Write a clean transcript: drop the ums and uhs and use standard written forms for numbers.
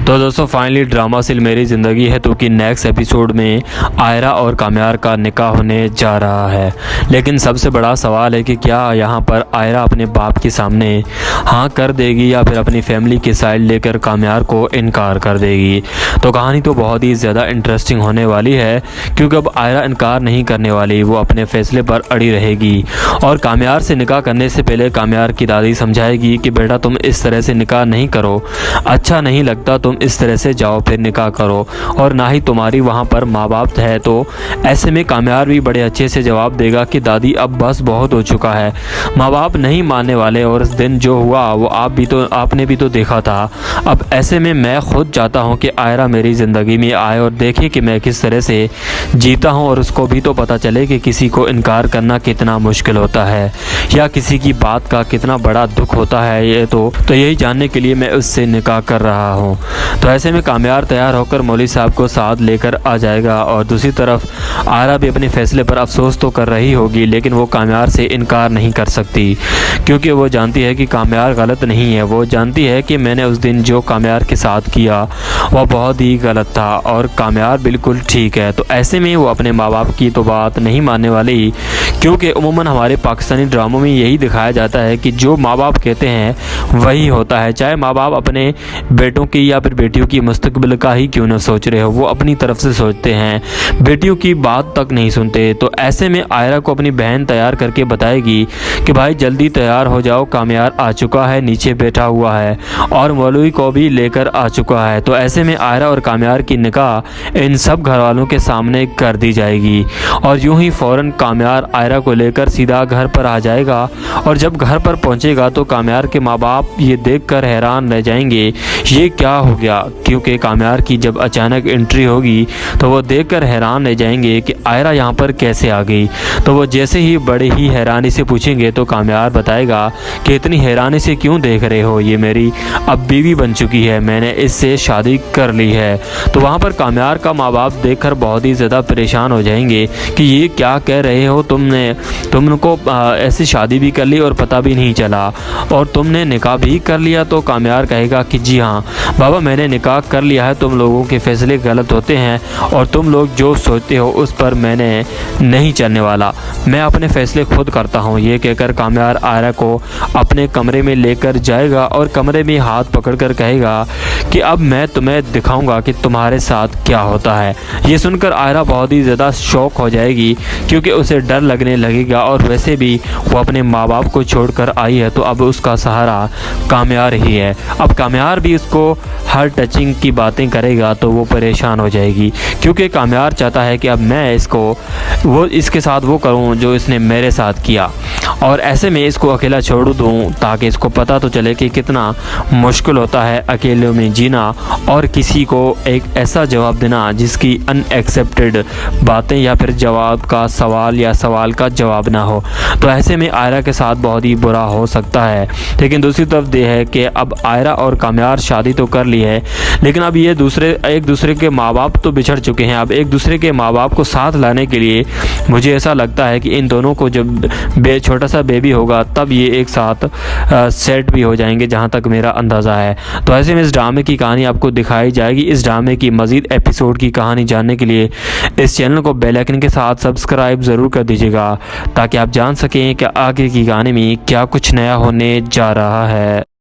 تو دوستوں finally drama سل میری زندگی ہے تو کہ نیکسٹ ایپیسوڈ میں آئرہ اور کامیار کا نکاح ہونے جا رہا ہے، لیکن سب سے بڑا سوال ہے کہ کیا یہاں پر آئرہ اپنے باپ کے سامنے ہاں کر دے گی یا پھر اپنی فیملی کی سائڈ لے کر کامیار کو انکار کر دے گی۔ تو کہانی تو بہت ہی زیادہ انٹرسٹنگ ہونے والی ہے، کیونکہ اب آئرہ انکار نہیں کرنے والی، وہ اپنے فیصلے پر اڑی رہے گی اور کامیار سے نکاح کرنے سے پہلے کامیار کی دادی سمجھائے گی کہ بیٹا تم اس طرح سے نکاح نہیں کرو، اچھا نہیں لگتا، تم اس طرح سے جاؤ پھر نکاح کرو، اور نہ ہی تمہاری وہاں پر ماں باپ ہے۔ تو ایسے میں کامیار بھی بڑے اچھے سے جواب دے گا کہ دادی اب بس بہت ہو چکا ہے، ماں باپ نہیں ماننے والے، اور اس دن جو ہوا وہ آپ نے بھی تو دیکھا تھا۔ اب ایسے میں خود چاہتا ہوں کہ آئرہ میری زندگی میں آئے اور دیکھے کہ میں کس طرح سے جیتا ہوں، اور اس کو بھی تو پتہ چلے کہ کسی کو انکار کرنا کتنا مشکل ہوتا ہے یا کسی کی بات کا کتنا بڑا دکھ ہوتا ہے۔ یہ تو یہی جاننے کے لیے میں اس سے نکاح کر رہا ہوں۔ تو ایسے میں کامیار تیار ہو کر مولوی صاحب کو ساتھ لے کر آ جائے گا، اور دوسری طرف آئرہ بھی اپنے فیصلے پر افسوس تو کر رہی ہوگی، لیکن وہ کامیار سے انکار نہیں کر سکتی، کیونکہ وہ جانتی ہے کہ کامیار غلط نہیں ہے۔ وہ جانتی ہے کہ میں نے اس دن جو کامیار کے ساتھ کیا وہ بہت ہی غلط تھا اور کامیار بالکل ٹھیک ہے۔ تو ایسے میں وہ اپنے ماں باپ کی تو بات نہیں ماننے والی، کیونکہ عموماً ہمارے پاکستانی ڈراموں میں یہی دکھایا جاتا ہے کہ جو ماں باپ کہتے ہیں وہی ہوتا ہے، چاہے ماں باپ اپنے بیٹوں کی یا پھر بیٹیوں کی مستقبل کا ہی کیوں نہ سوچ رہے ہو، وہ اپنی طرف سے سوچتے ہیں، بیٹیوں کی بات تک نہیں سنتے۔ تو ایسے میں آئرہ کو اپنی بہن تیار کر کے بتائے گی کہ بھائی جلدی تیار ہو جاؤ، کامیار آ چکا ہے، نیچے بیٹھا ہوا ہے اور مولوی کو بھی لے کر آ چکا ہے۔ تو ایسے میں آئرہ اور کامیار کی نکاح ان سب گھر والوں کے سامنے کر دی جائے گی، اور یوں ہی فوراً کامیار آئرہ کو لے کر سیدھا گھر پر آ جائے گا، اور جب گھر پر پہنچے گا تو کامیار کے ماں باپ یہ دیکھ کر حیران رہ جائیں گے یہ کیا ہو گیا، کیونکہ کامیار کی جب اچانک انٹری ہوگی تو وہ دیکھ کر حیران رہ جائیں گے کہ آئرہ یہاں پر کیسے آ گئی۔ تو وہ جیسے ہی بڑے ہی حیرانی سے پوچھیں گے تو کامیار بتائے گا کہ اتنی حیرانی سے کیوں دیکھ رہے ہو، یہ میری اب بیوی بن چکی ہے، میں نے اس سے شادی کر لی ہے۔ تو وہاں پر کامیار کا ماں باپ دیکھ کر بہت ہی زیادہ پریشان ہو جائیں گے کہ یہ کیا کہہ رہے ہو، تم کو ایسی شادی بھی کر لی اور پتہ بھی نہیں چلا، اور تم نے نکاح بھی کر لیا۔ تو کامیار کہے گا کہ جی ہاں بابا، میں نے نکاح کر لیا ہے، تم لوگوں کے فیصلے غلط ہوتے ہیں اور تم لوگ جو سوچتے ہو اس پر میں نے نہیں چلنے والا، میں اپنے فیصلے خود کرتا ہوں۔ یہ کہہ کر کامیار آئرہ کو اپنے کمرے میں لے کر جائے گا اور کمرے میں ہاتھ پکڑ کر کہے گا کہ اب میں تمہیں دکھاؤں گا کہ تمہارے ساتھ کیا ہوتا ہے۔ یہ سن کر آئرہ بہت ہی زیادہ شوق ہو جائے گی، کیونکہ اسے ڈر لگنے لگے گا، اور ویسے بھی وہ اپنے ماں باپ کو چھوڑ کر آئی ہے تو اب اس کا سہارا کامیار ہی ہے۔ اب کامیار بھی اس کو ہر ٹچنگ کی باتیں کرے گا تو وہ پریشان ہو جائے گی، کیونکہ کامیار چاہتا ہے کہ اب میں اس کے ساتھ وہ کروں جو اس نے میرے ساتھ کیا، اور ایسے میں اس کو اکیلا چھوڑ دوں تاکہ اس کو پتہ تو چلے کہ کتنا مشکل ہوتا ہے اکیلے میں جینا اور کسی کو ایک ایسا جواب دینا جس کی ان ایکسیپٹڈ باتیں یا پھر جواب کا سوال یا سوال کا جواب نہ ہو۔ تو ایسے میں آئرہ کے ساتھ بہت ہی برا ہو سکتا ہے، لیکن دوسری طرف یہ ہے کہ اب آئرہ اور کامیار شادی تو کر لی ہے، لیکن اب یہ ایک دوسرے کے ماں باپ تو بچھڑ چکے ہیں۔ اب ایک دوسرے کے ماں باپ کو ساتھ لانے کے لیے مجھے ایسا لگتا ہے کہ ان دونوں کو جب چھوٹا سا بیبی ہوگا تب یہ ایک ساتھ سیٹ بھی ہو جائیں گے، جہاں تک میرا اندازہ ہے۔ تو ایسے میں اس ڈرامے کی کہانی آپ کو دکھائی جائے گی۔ اس ڈرامے کی مزید ایپیسوڈ کی کہانی جاننے کے لیے اس چینل کو بیل آئیکن کے ساتھ سبسکرائب ضرور کر دیجیے گا، تاکہ آپ جان سکیں کہ آگے کی کہانی میں کیا کچھ نیا ہونے جا رہا ہے۔